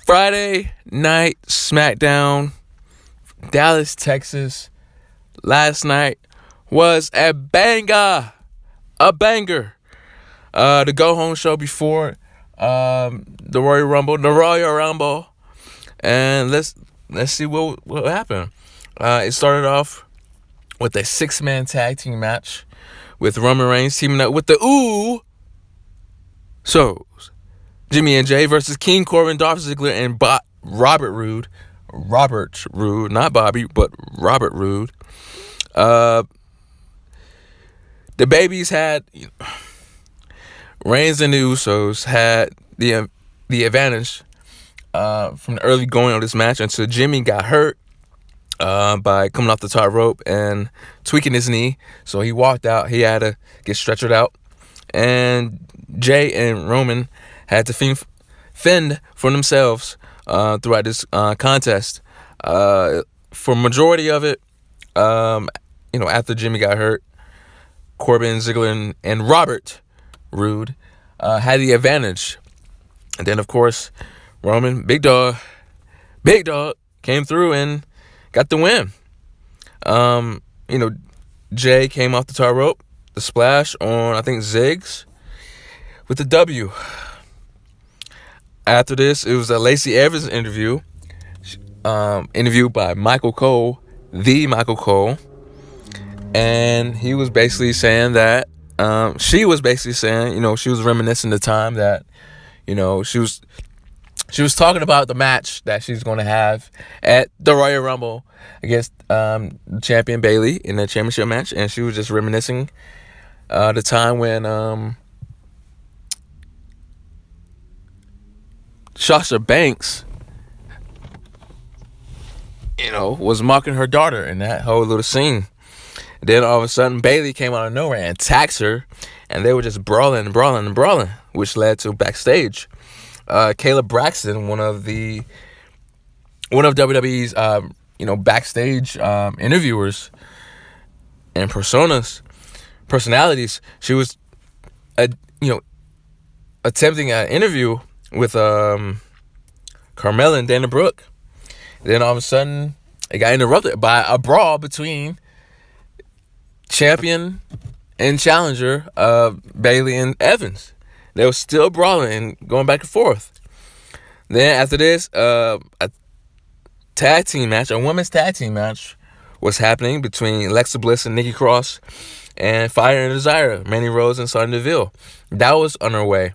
Friday night SmackDown, Dallas, Texas. Last night was a banger. A banger. The go home show before the Royal Rumble. And let's see what happened. It started off with a 6-man tag team match with Roman Reigns teaming up with the Usos. Jimmy and Jay versus King Corbin, Dolph Ziggler, and Robert Roode. Robert Roode, not Bobby, but Robert Roode. The babies had Reigns and the Usos had the advantage from the early going of this match until Jimmy got hurt by coming off the top rope and tweaking his knee. So he walked out. He had to get stretchered out. And Jay and Roman had to fend for themselves throughout this contest. For majority of it, after Jimmy got hurt, Corbin, Ziggler, and Robert Roode had the advantage. And then, of course, Roman, Big Dog, came through and got the win. Jay came off the top rope, the splash on, I think, Ziggs with the W. After this, it was a Lacey Evans interview by Michael Cole, the Michael Cole. And he was basically saying that, she was basically saying, she was reminiscing the time that, she was talking about the match that she's going to have at the Royal Rumble against champion Bayley in the championship match. And she was just reminiscing the time when Sasha Banks, was mocking her daughter in that whole little scene. Then all of a sudden, Bayley came out of nowhere and attacks her, and they were just brawling, which led to backstage. Kayla Braxton, one of WWE's backstage interviewers and personalities, she was attempting an interview with Carmella and Dana Brooke. Then all of a sudden, it got interrupted by a brawl between champion and challenger Bayley and Evans. They were still brawling and going back and forth. Then after this, a women's tag team match was happening between Alexa Bliss and Nikki Cross and Fire and Desire, Mandy Rose and Sonya Deville. That was underway.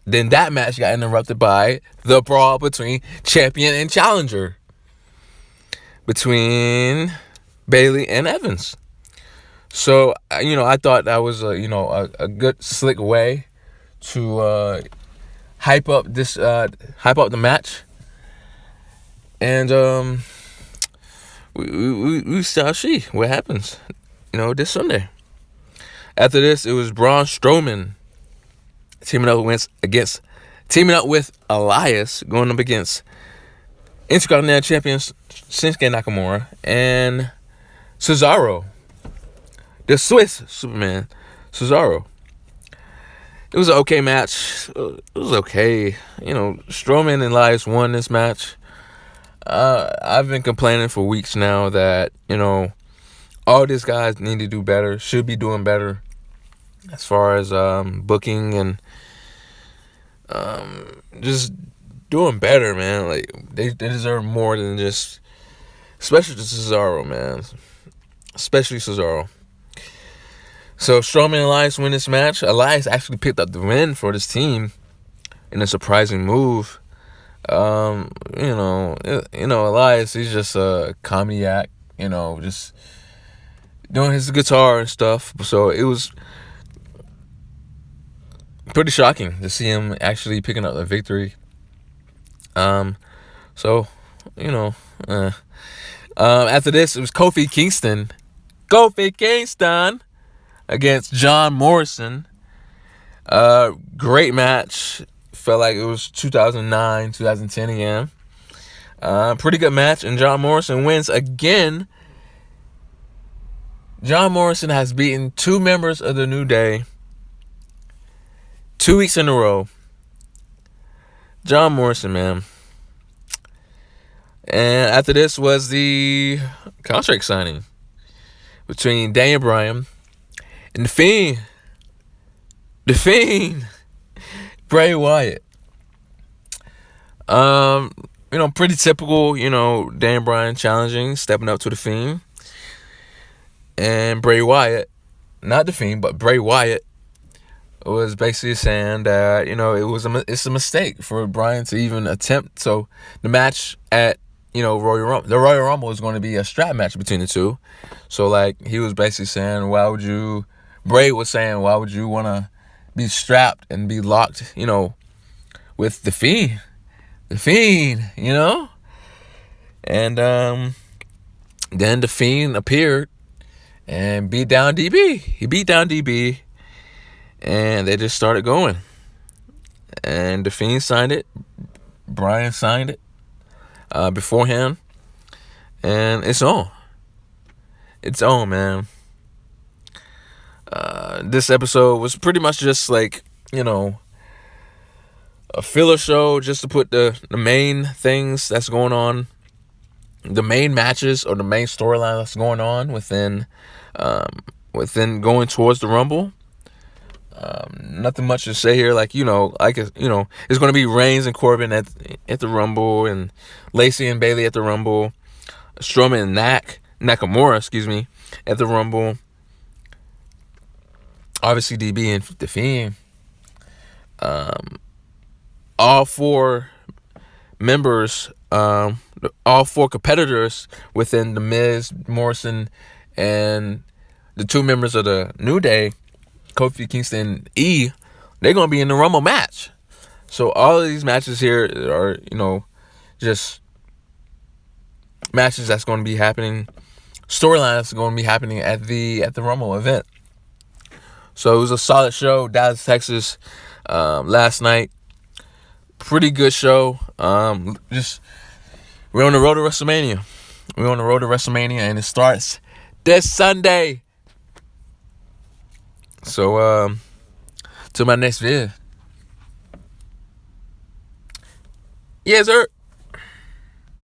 Then that match got interrupted by the brawl between champion and challenger between Bayley and Evans. So, I thought that was a good slick way to hype up the match. And we shall see what happens, this Sunday. After this, it was Braun Strowman teaming up with Elias, going up against Intercontinental Champion Shinsuke Nakamura and Cesaro, the Swiss Superman, Cesaro. It was an okay match. It was okay. Strowman and Elias won this match. I've been complaining for weeks now that, all these guys need to do better, should be doing better as far as booking and just doing better, man. Like, they deserve more than just, especially Cesaro, man. Especially Cesaro. So Strowman and Elias win this match. Elias actually picked up the win for this team in a surprising move. Elias, he's just a comedy act, just doing his guitar and stuff. So it was pretty shocking to see him actually picking up the victory. After this, it was Kofi Kingston against John Morrison. Great match. Felt like it was 2009, 2010 again. Pretty good match, and John Morrison wins again. John Morrison has beaten 2 members of the New Day 2 weeks in a row. John Morrison, man. And after this was the contract signing between Daniel Bryan and the Fiend, Bray Wyatt. Pretty typical, Daniel Bryan challenging, stepping up to the Fiend. And Bray Wyatt, not the Fiend, but Bray Wyatt was basically saying that, it's a mistake for Bryan to even attempt. So the match at, Royal Rumble, the Royal Rumble is going to be a strap match between the two. So, he was basically saying, Bray was saying, why would you want to be strapped and be locked, with the Fiend? The Fiend, And then the Fiend appeared and beat down DB. He beat down DB, and they just started going. And the Fiend signed it. Bryan signed it beforehand. And it's on. It's on, man. This episode was pretty much just a filler show just to put the main things that's going on, the main matches or the main storyline that's going on within going towards the Rumble. Nothing much to say here. It's going to be Reigns and Corbin at the Rumble, and Lacey and Bayley at the Rumble, Strowman and Nakamura, at the Rumble. Obviously, DB and the Fiend. All four members, all four competitors within the Miz, Morrison, and the two members of the New Day, Kofi Kingston, they're going to be in the Rumble match. So all of these matches here are, just matches that's going to be happening, storylines that's going to be happening at the Rumble event. So it was a solid show, Dallas, Texas, last night. Pretty good show. We're on the road to WrestleMania. And it starts this Sunday. So, till my next video. Yes, sir.